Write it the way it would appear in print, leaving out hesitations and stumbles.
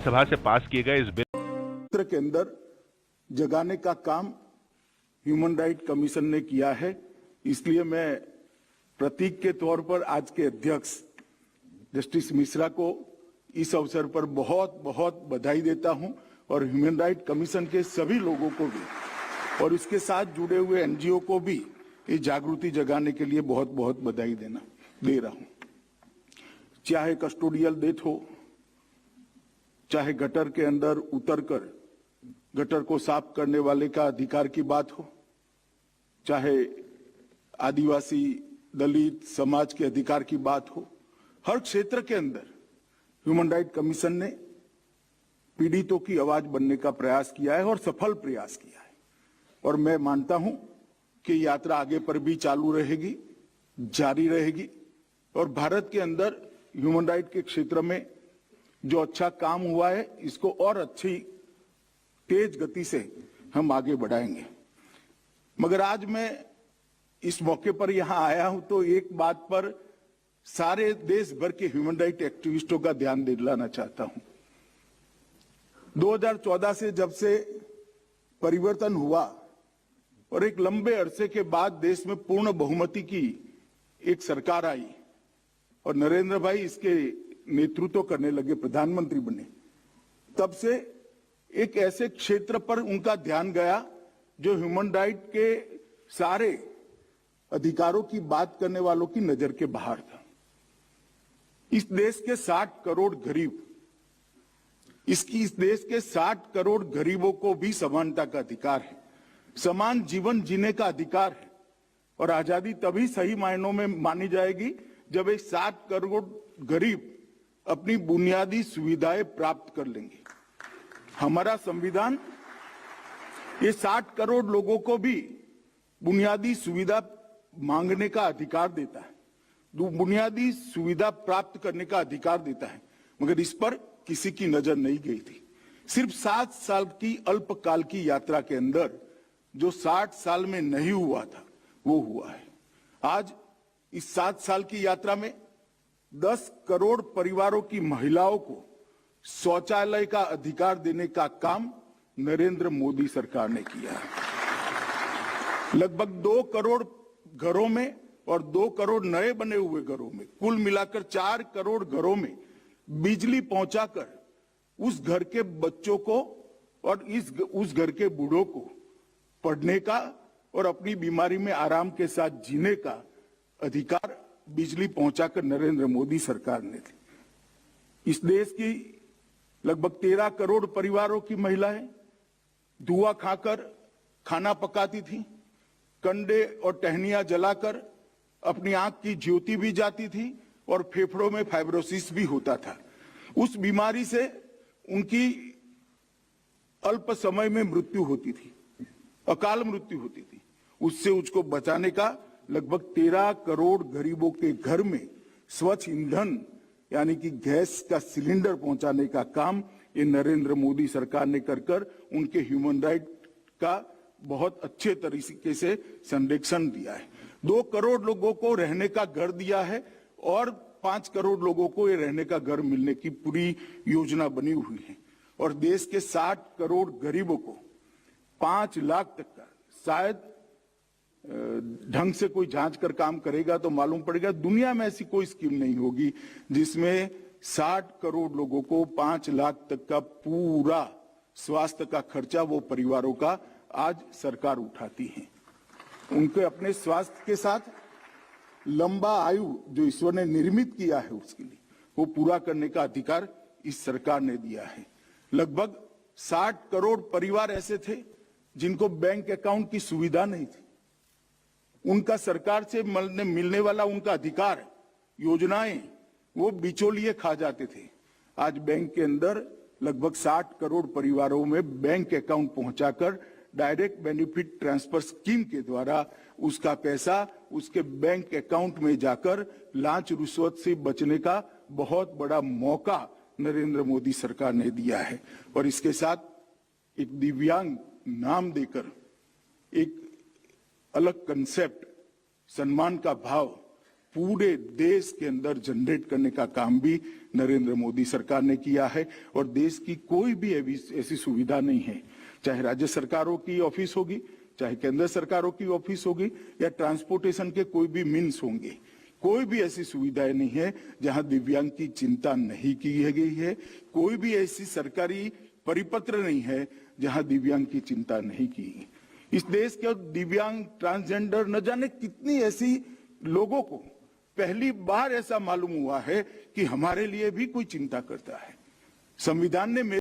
सभा से पास किए गए इस बिल के अंदर जगाने का काम ह्यूमन राइट कमीशन ने किया है। इसलिए मैं प्रतीक के तौर पर आज के अध्यक्ष जस्टिस मिश्रा को इस अवसर पर बहुत बहुत बधाई देता हूं और ह्यूमन राइट कमीशन के सभी लोगों को भी और इसके साथ जुड़े हुए एनजीओ को भी ये जागृति जगाने के लिए बहुत बहुत बधाई दे रहा हूं। चाहे कस्टोडियल डेथ हो, चाहे गटर के अंदर उतरकर गटर को साफ करने वाले का अधिकार की बात हो, चाहे आदिवासी दलित समाज के अधिकार की बात हो, हर क्षेत्र के अंदर ह्यूमन राइट कमीशन ने पीड़ितों की आवाज बनने का प्रयास किया है और सफल प्रयास किया है। और मैं मानता हूं कि यात्रा आगे पर भी चालू रहेगी, जारी रहेगी और भारत के अंदर ह्यूमन राइट के क्षेत्र में जो अच्छा काम हुआ है इसको और अच्छी तेज गति से हम आगे बढ़ाएंगे। मगर आज मैं इस मौके पर यहां आया हूं तो एक बात पर सारे देश भर के ह्यूमन राइट एक्टिविस्टों का ध्यान दिलाना चाहता हूं। 2014 से जब से परिवर्तन हुआ और एक लंबे अरसे के बाद देश में पूर्ण बहुमति की एक सरकार आई और नरेंद्र भाई इसके नेतृत्व करने लगे, प्रधानमंत्री बने, तब से एक ऐसे क्षेत्र पर उनका ध्यान गया जो ह्यूमन राइट के सारे अधिकारों की बात करने वालों की नजर के बाहर था। इस देश के 60 करोड़ गरीब, इस देश के 60 करोड़ गरीबों को भी समानता का अधिकार है, समान जीवन जीने का अधिकार है और आजादी तभी सही मायनों में मानी जाएगी जब एक 60 करोड़ गरीब अपनी बुनियादी सुविधाएं प्राप्त कर लेंगे। हमारा संविधान ये 60 करोड़ लोगों को भी बुनियादी सुविधा मांगने का अधिकार देता है, बुनियादी सुविधा प्राप्त करने का अधिकार देता है, मगर इस पर किसी की नजर नहीं गई थी। सिर्फ 7 साल की अल्पकाल की यात्रा के अंदर जो 60 साल में नहीं हुआ था वो हुआ है। आज इस 7 साल की यात्रा में 10 करोड़ परिवारों की महिलाओं को शौचालय का अधिकार देने का काम नरेंद्र मोदी सरकार ने किया है। लगभग 2 करोड़ घरों में और 2 करोड़ नए बने हुए घरों में कुल मिलाकर 4 करोड़ घरों में बिजली पहुंचाकर उस घर के बच्चों को और उस घर के बूढ़ों को पढ़ने का और अपनी बीमारी में आराम के साथ जीने का अधिकार बिजली पहुंचाकर नरेंद्र मोदी सरकार ने दी। इस देश की लगभग 13 करोड़ परिवारों की महिलाएं धुआं खाकर खाना पकाती थी, कंडे और टहनियां जलाकर अपनी आंख की ज्योति भी जाती थी और फेफड़ों में फाइब्रोसिस भी होता था। उस बीमारी से उनकी अल्प समय में मृत्यु होती थी, अकाल मृत्यु होती थी। उससे उसको बचाने का लगभग 13 करोड़ गरीबों के घर में स्वच्छ ईंधन यानी कि गैस का सिलेंडर पहुंचाने का काम ये नरेंद्र मोदी सरकार ने कर उनके ह्यूमन राइट का बहुत अच्छे तरीके से संरक्षण दिया है। 2 करोड़ लोगों को रहने का घर दिया है और 5 करोड़ लोगों को ये रहने का घर मिलने की पूरी योजना बनी हुई है और देश के 60 करोड़ गरीबों को 5 लाख तक का, शायद ढंग से कोई जांच कर काम करेगा तो मालूम पड़ेगा दुनिया में ऐसी कोई स्कीम नहीं होगी जिसमें 60 करोड़ लोगों को 5 लाख तक का पूरा स्वास्थ्य का खर्चा वो परिवारों का आज सरकार उठाती है। उनके अपने स्वास्थ्य के साथ लंबा आयु जो ईश्वर ने निर्मित किया है उसके लिए वो पूरा करने का अधिकार इस सरकार ने दिया है। लगभग 60 करोड़ परिवार ऐसे थे जिनको बैंक अकाउंट की सुविधा नहीं थी। उनका सरकार से मिलने वाला उनका अधिकार, योजनाएं वो बिचौलिए खा जाते थे। आज बैंक के अंदर लगभग 60 करोड़ परिवारों में बैंक अकाउंट पहुंचाकर डायरेक्ट बेनिफिट ट्रांसफर स्कीम के द्वारा उसका पैसा उसके बैंक अकाउंट में जाकर लांच रिश्वत से बचने का बहुत बड़ा मौका नरेंद्र मोदी सरकार ने दिया है। और इसके साथ एक दिव्यांग नाम देकर एक अलग कंसेप्ट, सम्मान का भाव पूरे देश के अंदर जनरेट करने का काम भी नरेंद्र मोदी सरकार ने किया है। और देश की कोई भी ऐसी सुविधा नहीं है, चाहे राज्य सरकारों की ऑफिस होगी, चाहे केंद्र सरकारों की ऑफिस होगी, या ट्रांसपोर्टेशन के कोई भी मीन्स होंगे, कोई भी ऐसी सुविधाएं नहीं है जहां दिव्यांग की चिंता नहीं की गई है। कोई भी ऐसी सरकारी परिपत्र नहीं है जहां दिव्यांग की चिंता नहीं की। इस देश के दिव्यांग, ट्रांसजेंडर, न जाने कितनी ऐसी लोगों को पहली बार ऐसा मालूम हुआ है कि हमारे लिए भी कोई चिंता करता है। संविधान ने